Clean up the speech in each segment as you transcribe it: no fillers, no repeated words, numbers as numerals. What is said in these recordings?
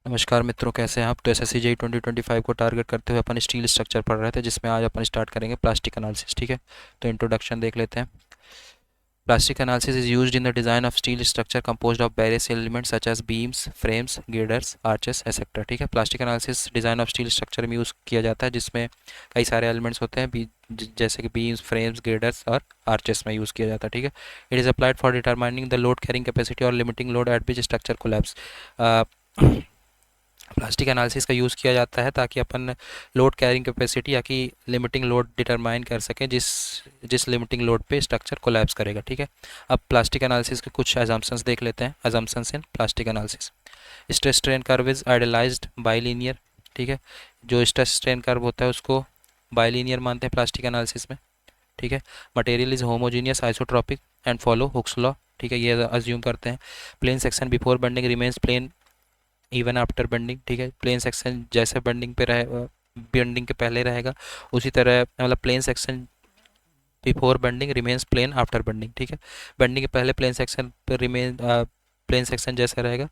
नमस्कार मित्रों, कैसे हैं आप। तो एसएससी जेईई 2025 को टारगेट करते हुए अपन स्टील स्ट्रक्चर पढ़ रहे थे, जिसमें आज अपन स्टार्ट करेंगे प्लास्टिक एनालिसिस। ठीक है, तो इंट्रोडक्शन देख लेते हैं। Plastic analysis is used in the design of steel structure composed of various elements such as beams, frames, girders, arches etcetera. ठीक है, plastic analysis design of steel structure में यूज़ किया जाता है, जिसमें कई सारे एलिमेंट्स होते हैं, जैसे कि बीम्स, फ्रेम्स, गिर्डर्स और आर्चेस में यूज़ किया जाता है। ठीक है, it is applied for determining the load carrying capacity और limiting load at which structure collapse. Plastic analysis का यूज़ किया जाता है ताकि अपन लोड कैरिंग कैपेसिटी या कि लिमिटिंग लोड डिटरमाइन कर सकें, जिस जिस लिमिटिंग लोड पे स्ट्रक्चर कोलैप्स करेगा। ठीक है, अब प्लास्टिक एनालिसिस के कुछ अजम्पशंस देख लेते हैं। Assumptions in plastic analysis: stress strain curve is idealised bilinear. ठीक है, जो स्ट्रेस स्ट्रेन कर्व होता है उसको बाइलीनियर मानते हैं प्लास्टिक एनालिसिस में। ठीक है, material is homogeneous, isotropic and follow Hooke's law. ठीक है, ये अज्यूम करते हैं। Plane section before bending remains plane even after bending. ठीक है, प्लेन सेक्शन जैसे बेंडिंग पे रहे, बेंडिंग के पहले रहेगा, उसी तरह मतलब plane section before bending remains plane after bending. ठीक है, बेंडिंग के पहले प्लेन सेक्शन पर रिमेन प्लेन सेक्शन जैसा रहेगा,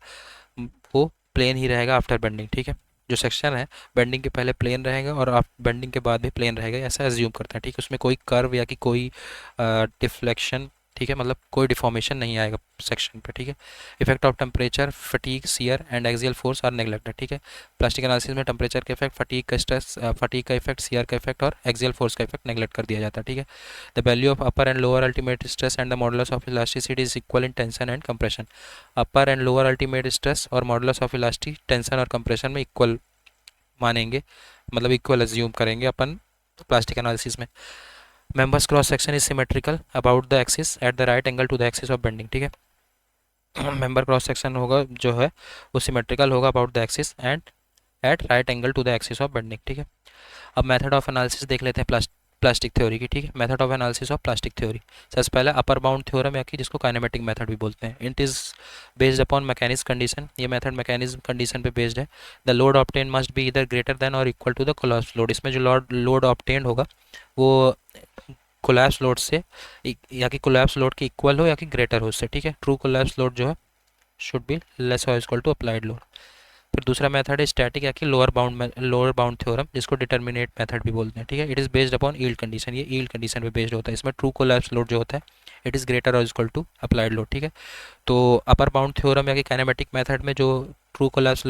वो प्लेन ही रहेगा आफ्टर बेंडिंग। ठीक है, जो सेक्शन है बेंडिंग के पहले प्लेन रहेगा और आप बेंडिंग के बाद भी प्लेन रहेगा, ऐसा एज्यूम करते हैं। ठीक है, उसमें कोई कर्व या कि कोई डिफ्लेक्शन, ठीक है, मतलब कोई डिफॉर्मेशन नहीं आएगा सेक्शन पे। ठीक है, effect of temperature, fatigue, shear and axial force are neglected. ठीक है, प्लास्टिक एनालिसिस में टेम्परेचर का इफेक्ट, फटीग का स्ट्रेस, फटीग का इफेक्ट, शियर का इफेक्ट और एक्सियल फोर्स का इफेक्ट नेग्लेक्ट कर दिया जाता है। ठीक है, the value of upper and lower ultimate stress and the modulus of elasticity is equal in tension and compression. Upper and lower ultimate stress और मॉडुलस ऑफ इलास्टिक टेंशन और compression में equal मानेंगे, मतलब इक्वल एज्यूम करेंगे अपन plastic analysis में। Members cross section is symmetrical about the axis at the right angle to the axis of bending. ठीक है, मेंबर क्रॉस सेक्शन होगा जो है वो सिमेट्रिकल होगा about the axis and at right angle to the axis of bending. ठीक है, अब मेथड ऑफ एनालिसिस देख लेते हैं प्लास्टिक थ्योरी की। ठीक है, method of analysis of plastic theory. सबसे पहले अपर बाउंड थ्योरम, या कि जिसको काइनेमेटिक मेथड भी बोलते हैं। It is based upon mechanism condition. ये मेथड मैकेनिज्म कंडीशन पे बेस्ड है। The load obtain must be either greater than और equal to the collapse load. इसमें जो लोड ऑब्टेन होगा वो कोलैप्स लोड से या कि कोलैप्स लोड के इक्वल हो या कि ग्रेटर हो उससे। ठीक है, ट्रू कोलैप्स लोड जो है शुड बी लेस और इक्वल टू अप्लाइड लोड। फिर दूसरा मेथड है स्टैटिक या कि लोअर बाउंड थ्योरम, जिसको डिटर्मिनेट मेथड भी बोलते हैं। ठीक है, it is based upon yield condition. ये यील्ड कंडीशन पे बेस्ड होता है। इसमें ट्रू कोलैप्स लोड जो होता है इट इज़ ग्रेटर और इक्वल टू अप्लाइड लोड। ठीक है, तो अपर बाउंड थ्योरम या कि काइनेमेटिक मेथड में जो ट्रू कोलैप्स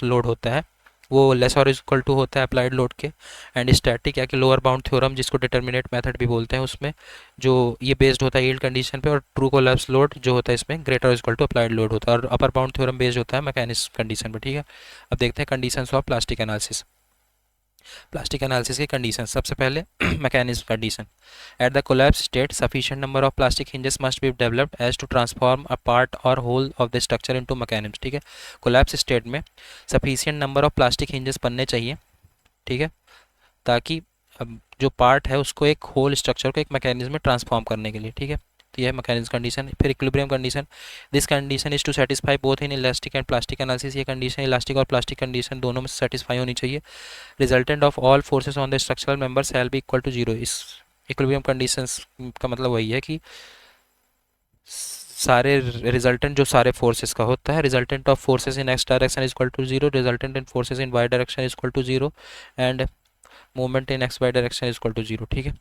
लोड होता है वो लेस और इक्वल टू होता है अप्लाइड लोड के। एंड स्टैटिक या कि लोअर बाउंड थ्योरम, जिसको डिटर्मिनेट मेथड भी बोलते हैं, उसमें जो ये बेस्ड होता है यील्ड कंडीशन पे, और ट्रू कोलैप्स लोड जो होता है इसमें ग्रेटर और इक्वल टू अप्लाइड लोड होता है, और अपर बाउंड थ्योरम बेस्ड होता है मैकेनिक्स कंडीशन पे। ठीक है, अब देखते हैं कंडीशंस ऑफ प्लास्टिक एनालिसिस। प्लास्टिक एनालिसिस की कंडीशन, सबसे पहले mechanism condition. At the collapse state sufficient number of plastic hinges must be developed as to transform a part or whole of the structure into mechanism. ठीक है, collapse state में sufficient number of plastic hinges बनने चाहिए। ठीक है, ताकि अब जो पार्ट है उसको एक होल स्ट्रक्चर को एक मैकेनिज्म में ट्रांसफॉर्म करने के लिए। ठीक है, तो यह मैकेनिज्म कंडीशन। फिर equilibrium condition, this condition is to satisfy both in elastic and plastic analysis. ये कंडीशन इलास्टिक और प्लास्टिक कंडीशन दोनों में सेटिस्फाई होनी चाहिए। Resultant of all forces on the structural member shall be equal to zero. इस equilibrium conditions का मतलब वही है कि सारे रिजल्टेंट जो सारे फोर्सेस का होता है, resultant of forces in X direction is equal to zero, resultant in forces in Y direction is equal to zero, and movement in X Y direction is equal to zero. ठीक है,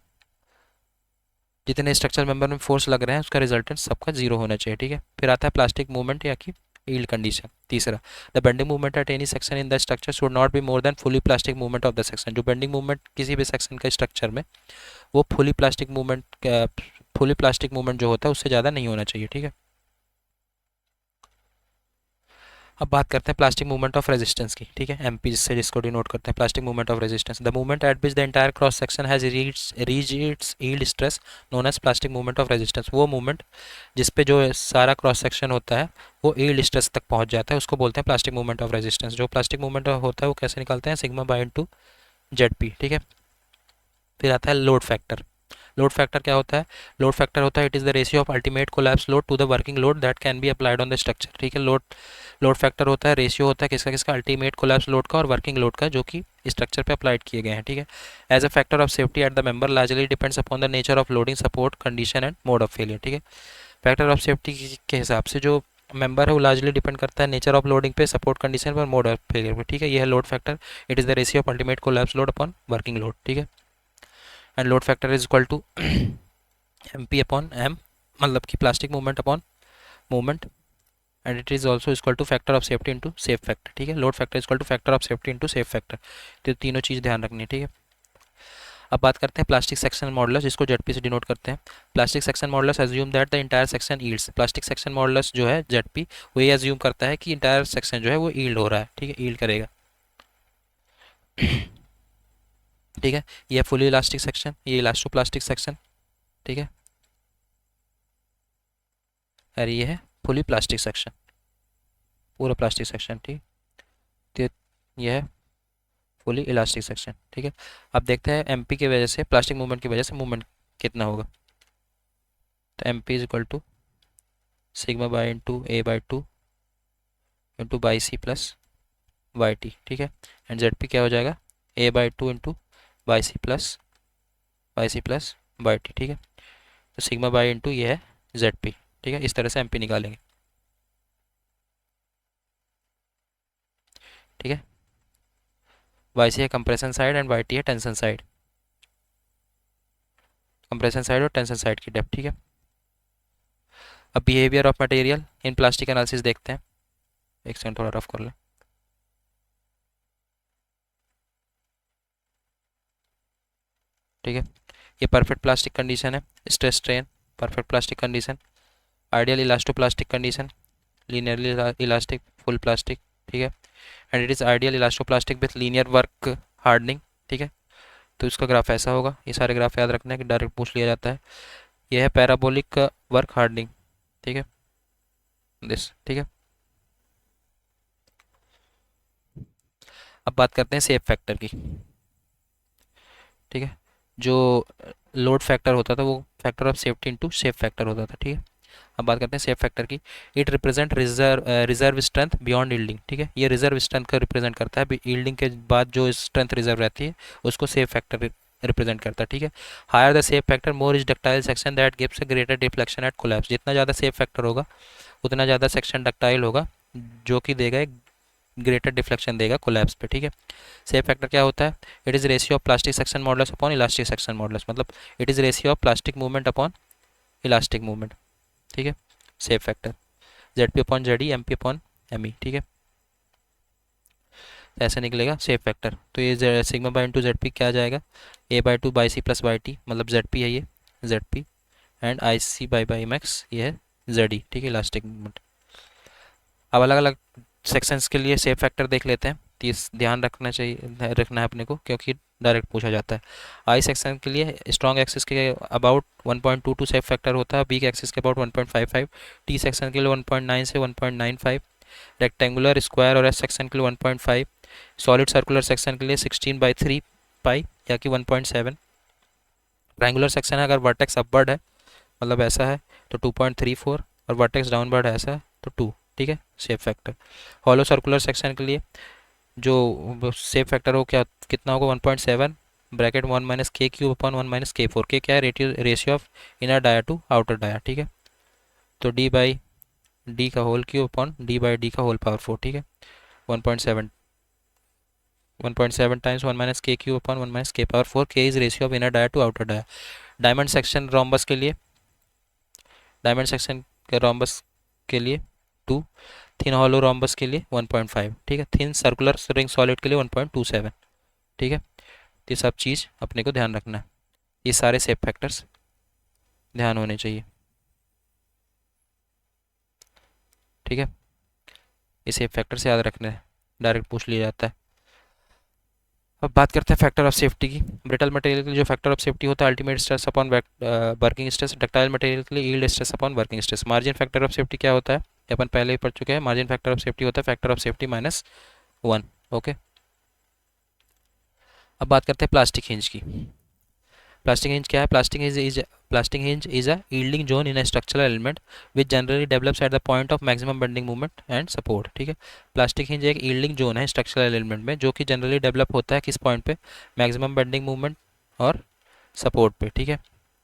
जितने structure member में force लग रहे हैं उसका resultant सबका zero होना चाहिए। ठीक है, फिर आता है प्लास्टिक मूवमेंट या कि यील्ड कंडीशन। तीसरा, the bending movement at any section in the structure should not be more than fully plastic movement of the section. जो बेंडिंग मूवमेंट किसी भी सेक्शन के स्ट्रक्चर में, वो फुली प्लास्टिक मूवमेंट जो होता है उससे ज़्यादा नहीं होना चाहिए। ठीक है, अब बात करते हैं प्लास्टिक मूवमेंट ऑफ रेजिस्टेंस की। ठीक है, एमपी से जिसको डिनोट करते हैं, plastic movement of resistance, the movement at which the entire cross section has reach its yield stress known as plastic movement of resistance. वो मूवमेंट जिस पे जो सारा क्रॉस सेक्शन होता है वो यील्ड स्ट्रेस तक पहुंच जाता है, उसको बोलते हैं प्लास्टिक मूवमेंट ऑफ रेजिस्टेंस। जो प्लास्टिक मूवमेंट होता है वो कैसे निकालते हैं, sigma bye into Z P. ठीक है, फिर आता है लोड फैक्टर। लोड फैक्टर क्या होता है, लोड फैक्टर होता है it is the ratio of ultimate collapse load to the working load that can be applied on the structure. ठीक है, लोड फैक्टर होता है, रेशियो होता है किसका किसका, अल्टीमेट कोलैप्स लोड का और वर्किंग लोड का, जो कि स्ट्रक्चर पे अप्लाइड किए गए हैं। ठीक है, as a factor of safety at the member largely depends upon the nature of loading, support, condition and mode of failure. ठीक है, फैक्टर ऑफ सेफ्टी के हिसाब से जो मेंबर है वो लार्जली डिपेंड करता है नेचर ऑफ लोडिंग पे, सपोर्ट कंडीशन पर, मोड ऑफ फेलियर पे, ठीक है। ये है load factor, it is the ratio of ultimate collapse load upon working load, ठीक है। And load factor is equal to M P upon M, मतलब कि plastic movement upon movement, and it is also equal to factor of safety into safe factor, ठीक है। Load factor equal to factor of safety into safe factor, तो तीनों चीज़ ध्यान रखनी है, ठीक है। अब बात करते हैं प्लास्टिक सेक्शन मॉडुलस, जिसको जेडपी से डिनोट करते हैं। Plastic section modulus assume that the entire section yields, plastic section modulus जो है जेडपी वो ये अज्यूम करता है कि इंटायर सेक्शन जो है वो यील्ड हो रहा है, ठीक है, यील्ड करेगा, ठीक है। ये फुली इलास्टिक सेक्शन, ये इलास्टोप्लास्टिक सेक्शन, ठीक है, और ये है फुली प्लास्टिक सेक्शन, पूरा प्लास्टिक सेक्शन, ठीक। तो ये है फुली इलास्टिक सेक्शन, ठीक है। अब देखते हैं एमपी की वजह से, प्लास्टिक मूवमेंट की वजह से मूवमेंट कितना होगा। तो M P is equal to sigma by into A by two into by C plus Y T, ठीक है। एंड जेड पी क्या हो जाएगा, A by two into by C plus Y T, ठीक है। तो सिग्मा बाई इंटू ये है जेड पी, ठीक है। इस तरह से एम पी निकालेंगे, ठीक है। वाई सी है कंप्रेशन साइड एंड वाई टी है टेंशन साइड, कंप्रेशन साइड और टेंशन साइड की डेप्थ, ठीक है। अब behaviour of material in plastic analysis देखते हैं। एक सेकंड थोड़ा रफ कर लें, ठीक है। ये परफेक्ट प्लास्टिक कंडीशन है, stress strain perfect plastic condition, ideal elastoplastic condition, linearly elastic full plastic, ठीक है। And it is ideal elastoplastic with linear work hardening, ठीक है। तो इसका ग्राफ ऐसा होगा, ये सारे ग्राफ याद रखना है कि डायरेक्ट पूछ लिया जाता है। यह है पैराबोलिक वर्क हार्डनिंग, ठीक है, दिस, ठीक है। अब बात करते हैं सेफ फैक्टर की, ठीक है। जो लोड फैक्टर होता था वो factor of safety into safe factor होता था, ठीक है। अब बात करते हैं सेफ फैक्टर की। It represent reserve strength beyond yielding, ठीक है। ये रिजर्व स्ट्रेंथ का रिप्रेजेंट करता है, यील्डिंग के बाद जो स्ट्रेंथ रिजर्व रहती है उसको सेफ फैक्टर रिप्रेजेंट करता है, ठीक है। Higher the safe factor more is ductile section that gives a greater deflection at collapse, जितना ज़्यादा सेफ फैक्टर होगा उतना ज़्यादा सेक्शन डक्टाइल होगा, जो कि देगा एक ग्रेटर डिफ्लेक्शन देगा कोलैप्स पे, ठीक है। सेफ फैक्टर क्या होता है, it is ratio of plastic section modulus upon elastic section modulus, मतलब it is ratio of plastic movement upon elastic movement, ठीक है। Safe factor Z P upon Z E, M P upon M E, ठीक है। तो ऐसा निकलेगा safe factor. तो ये sigma by into Z P क्या आ जाएगा, A by two by C plus by T, मतलब जेड पी है ये Z P, and I C by M X ये है जेड ई, ठीक है, इलास्टिक मूवमेंट। अब अलग अलग सेक्शंस के लिए सेफ फैक्टर देख लेते हैं, तो ध्यान रखना चाहिए, रखना है अपने को, क्योंकि डायरेक्ट पूछा जाता है। आई सेक्शन के लिए स्ट्रॉन्ग एक्सिस के अबाउट 1.22 सेफ फैक्टर होता है, वीक एक्सिस के अबाउट 1.55, टी सेक्शन के लिए 1.9 से 1.95, रेक्टेंगुलर स्क्वायर और एस सेक्शन के लिए 1.5, सॉलिड सर्कुलर सेक्शन के लिए 16/3 पाई या कि 1.7, ट्रायंगुलर सेक्शन है अगर वर्टेक्स अपवर्ड है मतलब ऐसा है तो 2.34, और वर्टेक्स डाउनवर्ड है ऐसा है तो 2, ठीक है, safe factor. Hollow circular section के लिए जो सेफ फैक्टर हो क्या कितना होगा 1.7 bracket 1 minus K cube upon 1 minus K four, K क्या है ratio of inner dia to outer dia, ठीक है। तो डी बाई डी का whole cube upon D by D का होल पावर 4, ठीक है। 1.7 1.7 times 1 minus K cube upon 1 minus K power 4, K is ratio of inner dia to outer dia. Diamond section rhombus के लिए, diamond section के rhombus के लिए 2, thin hollow rhombus के लिए 1.5, ठीक है। थिन सर्कुलर रिंग सॉलिड के लिए 1.27, ठीक है। तो ये सब चीज़ अपने को ध्यान रखना है, ये सारे सेफ फैक्टर्स ध्यान होने चाहिए, ठीक है। ये सेफ फैक्टर से याद रखना है, डायरेक्ट पूछ लिया जाता है। अब बात करते हैं फैक्टर ऑफ सेफ्टी की। ब्रिटल मटेरियल के लिए जो फैक्टर ऑफ सेफ्टी होता है ultimate stress upon working stress, ductile material के लिए yield stress upon working stress. Margin factor of safety क्या होता है ये अपन पहले ही पढ़ चुके हैं, मार्जिन फैक्टर ऑफ सेफ्टी होता है फैक्टर ऑफ सेफ्टी -1, ओके। अब बात करते हैं प्लास्टिक हिंज की। प्लास्टिक हिंज क्या है, plastic hinge is a yielding zone in a structural element which generally develops eight the point of maximum bending movement and support, ठीक है। प्लास्टिक हिंज एक यील्डिंग जोन है स्ट्रक्चरल एलिमेंट में जो कि जनरली डेवलप होता है किस पॉइंट पे, मैक्सिमम बेंडिंग मूवमेंट और सपोर्ट पे, ठीक है,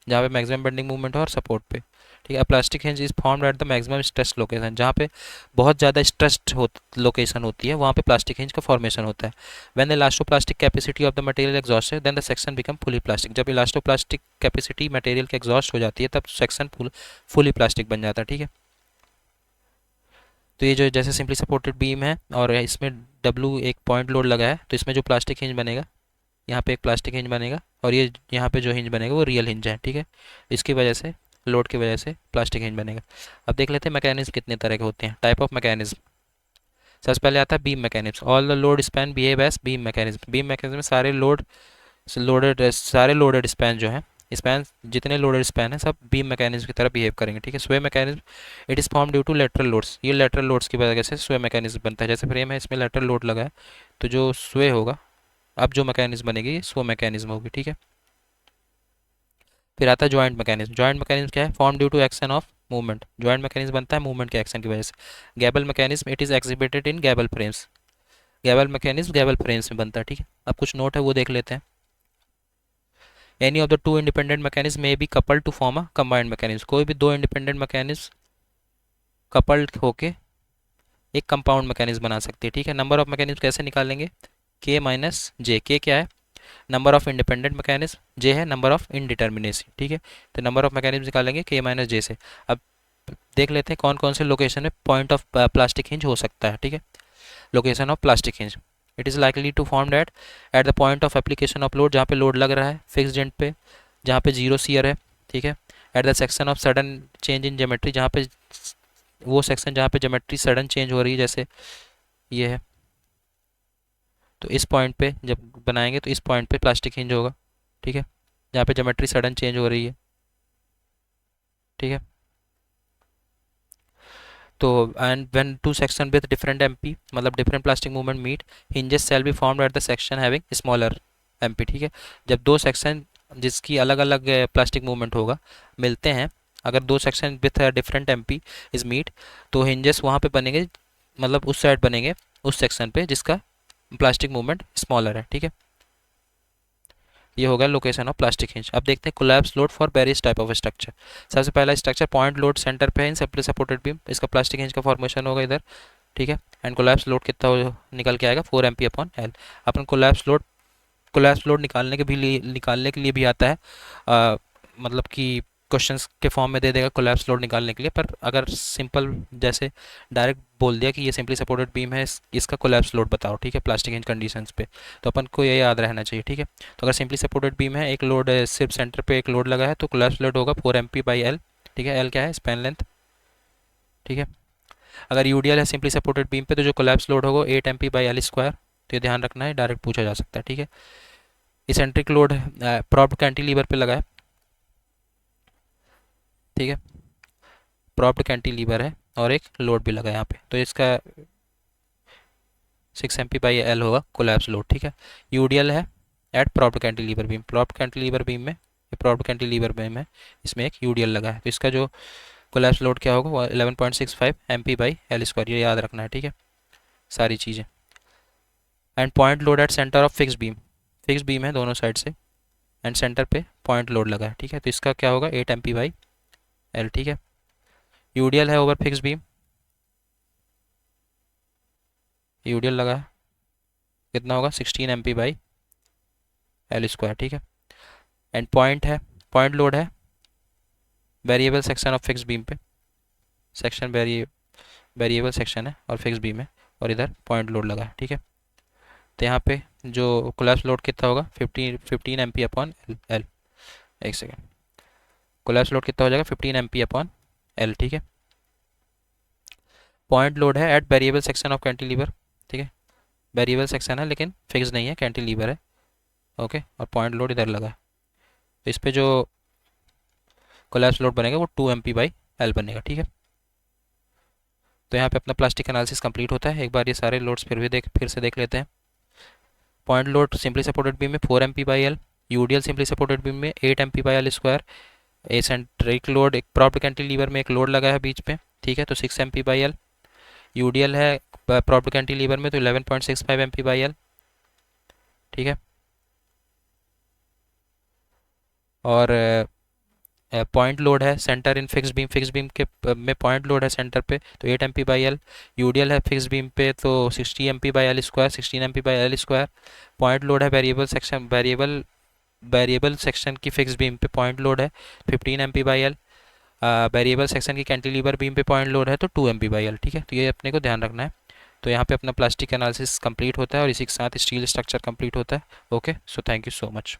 जहाँ पे मैक्सिमम बेंडिंग मूवमेंट हो और सपोर्ट पे, ठीक है। Plastic hinge is formed at the maximum stress location, जहाँ पे बहुत ज़्यादा स्ट्रेस्ड लोकेशन होती है वहाँ पे प्लास्टिक हिंज का फॉर्मेशन होता है। When the elastoplastic capacity of the material exhausted then the section become fully plastic, जब इलास्टोप्लास्टिक कैपेसिटी मटेरियल के एग्जॉस्ट हो जाती है तब सेक्शन फुली प्लास्टिक बन जाता है। ठीक है। तो ये जो जैसे सिंपली सपोर्टेड बीम है और इसमें डब्लू एक पॉइंट लोड लगा है, तो इसमें जो प्लास्टिक हिंज बनेगा, यहाँ पे एक प्लास्टिक हिंज बनेगा और ये यहाँ पे जो हिंज बनेगा वो रियल हिंज है। ठीक है। इसकी वजह से, लोड की वजह से प्लास्टिक हिंज बनेगा। अब देख लेते हैं मैकेनिज्म कितने तरह के होते हैं, टाइप ऑफ मैकेनिज्म। सबसे पहले आता है beam mechanism. All the load span behave as beam mechanism. Beam mechanism में सारे लोडेड स्पैन जो है, स्पैन जितने लोडेड स्पैन है सब बीम मैकेनिज्म की तरह बिहेव करेंगे। ठीक है। Sway mechanism, it is form due to lateral loads. ये लेटरल लोड्स की वजह से स्वे मैकेनिज्म बनता है। जैसे फ्रेम है, इसमें लेटरल लोड लगा है तो जो स्वे होगा, अब जो मैकेनिज्म बनेगी स्वे मैकेनिज्म होगी। ठीक है। फिर आता है जॉइंट मैकेनिज्म। जॉइंट मैकेनिज्म क्या है? Form due to action of movement. Joint mechanism बनता है मूवमेंट के एक्शन की वजह से। Gable mechanism, it is exhibited in gable frames. Gable mechanism gable frames में बनता है। ठीक है। अब कुछ नोट है वो देख लेते हैं। Any of the two independent mechanism may be coupled to form a combined mechanism. कोई भी दो इंडिपेंडेंट मैकेनिज्म कपल्ड होके एक कंपाउंड मैकेनिज्म बना सकती है। ठीक है। नंबर ऑफ मैकेनिज्म कैसे निकालेंगे? के माइनस जे। के क्या है? नंबर ऑफ इंडिपेंडेंट मैकेनिज्म, जे है नंबर ऑफ इनडिटर्मिनेसी। ठीक है। तो नंबर ऑफ मैकेनिज्म निकालेंगे के माइनस जे से। अब देख लेते हैं कौन कौन से लोकेशन में पॉइंट ऑफ प्लास्टिक हिंज हो सकता है। ठीक है। Location of plastic hinge, it is likely to form at the point of application of load, जहाँ पे लोड लग रहा है फिक्स एंड पे, जहाँ पे जीरो शियर है। ठीक है। Eight the section of sudden change in geometry, जहाँ पे वो सेक्शन जहाँ पे ज्योमेट्री सडन चेंज हो रही है, जैसे ये है, तो इस पॉइंट पे जब बनाएंगे तो इस पॉइंट पे प्लास्टिक हिंज होगा। ठीक है। जहाँ पे ज्योमेट्री सडन चेंज हो रही है। ठीक है। तो and when two section with different MP, मतलब different plastic movement meet, hinges shall be formed at the section having smaller MP. ठीक है। जब दो सेक्शन जिसकी अलग अलग प्लास्टिक मूवमेंट होगा मिलते हैं, अगर दो section with different MP is meet, तो हिंजेस वहाँ पे बनेंगे, मतलब उस साइड बनेंगे उस सेक्शन पे जिसका प्लास्टिक मूवमेंट स्मॉलर है। ठीक है। ये होगा लोकेशन ऑफ प्लास्टिक हिंज। अब देखते हैं collapse load for various type of structure. सबसे पहला स्ट्रक्चर पॉइंट लोड सेंटर पे है इन सेपरेट सपोर्टेड बीम, इसका प्लास्टिक हिंज का फॉर्मेशन होगा इधर। ठीक है। एंड कोलैप्स लोड कितना निकल के आएगा? 4 MP अपॉन एल। अपन कोलैप्स लोड निकालने के लिए भी आता है, मतलब कि क्वेश्चंस के फॉर्म में दे देगा कोलैप्स लोड निकालने के लिए। पर अगर सिंपल जैसे डायरेक्ट बोल दिया कि ये सिंपली सपोर्टेड बीम है, इसका कोलैप्स लोड बताओ, ठीक है, प्लास्टिक हिंज कंडीशंस पे, तो अपन को ये याद रहना चाहिए। ठीक है। तो अगर सिंपली सपोर्टेड बीम है, एक लोड सिर्फ सेंटर पे एक लोड लगा है, तो कोलैप्स लोड होगा 4 MP/L। ठीक है। एल क्या है? Span length. ठीक है। अगर यूडीएल है सिंपली सपोर्टेड बीम पे, तो जो कोलैप्स लोड होगा 8 MP/L²। तो ये ध्यान रखना है, डायरेक्ट पूछा जा सकता है। ठीक है। इसेंट्रिक लोड प्रॉप्ड कैंटिलीवर पे लगा है। ठीक है। प्रॉप्ड कैंटिलीवर है और एक लोड भी लगा है यहाँ पे, तो इसका 6 MP/L होगा कोलैप्स लोड। ठीक है। यूडीएल है at propped cantilever beam. Propped cantilever beam में, प्रॉप्ड कैंटिलीवर बीम है, इसमें एक यूडीएल लगा है, तो इसका जो कोलैप्स लोड क्या होगा? वो 11.65 MP/L²। ये याद रखना है। ठीक है, सारी चीज़ें। And point load at centre of fix beam है दोनों साइड से, एंड सेंटर पे पॉइंट लोड लगा है। ठीक है। तो इसका क्या होगा? 8 MP/L। ठीक है। यूडीएल है ओवर फिक्स बीम, यूडीएल लगा है, कितना होगा? 16 MP/L²। ठीक है। एंड पॉइंट लोड है variable section of fix beam पे, सेक्शन वेरिएबल सेक्शन है और फिक्स बीम है, और इधर पॉइंट लोड लगा है। ठीक है। तो यहाँ पे जो कोलैप्स लोड कितना होगा? 15 MP/L। एक सेकेंड, कोलैप्स लोड कितना हो जाएगा? 15 MP/L। ठीक है। पॉइंट लोड है at variable section of cantilever. ठीक है। वेरिएबल सेक्शन है लेकिन फिक्स नहीं है, कैंटिलीवर है। ओके। और पॉइंट लोड इधर लगा है, तो इस पर जो कोलैप्स लोड बनेगा वो 2 MP/L बनेगा। ठीक है। तो यहाँ पे अपना प्लास्टिक एनालिसिस कंप्लीट होता है। एक बार ये सारे लोड्स फिर से देख लेते हैं। Point load simply supported beam में 4 MP/L, UDL simply supported beam में 8 MP/L²। एसेंट्रिक लोड एक प्रॉप्ड कैंटिलीवर में एक लोड लगा है बीच पे। ठीक है। तो 6 MP/L। यूडीएल है प्रॉप्ड कैंटिलीवर में, तो 11.65 MP/L। ठीक है। और पॉइंट लोड है सेंटर इन फिक्स बीम के में पॉइंट लोड है सेंटर पे तो 8 M P by L. UDL है फिक्स बीम पे तो 60 M P by L square, 16 M P by L square. Point load है वेरिएबल सेक्शन की फिक्स बीम पे पॉइंट लोड है 15 M P by L. Variable section की cantilever beam पे point load है तो 2 एम पी बाई एल। ठीक है, तो ये अपने को ध्यान रखना है। तो यहाँ पे अपना प्लास्टिक एनालिसिस कंप्लीट होता है और इसी के साथ स्टील स्ट्रक्चर कंप्लीट होता है। Okay, so thank you so much.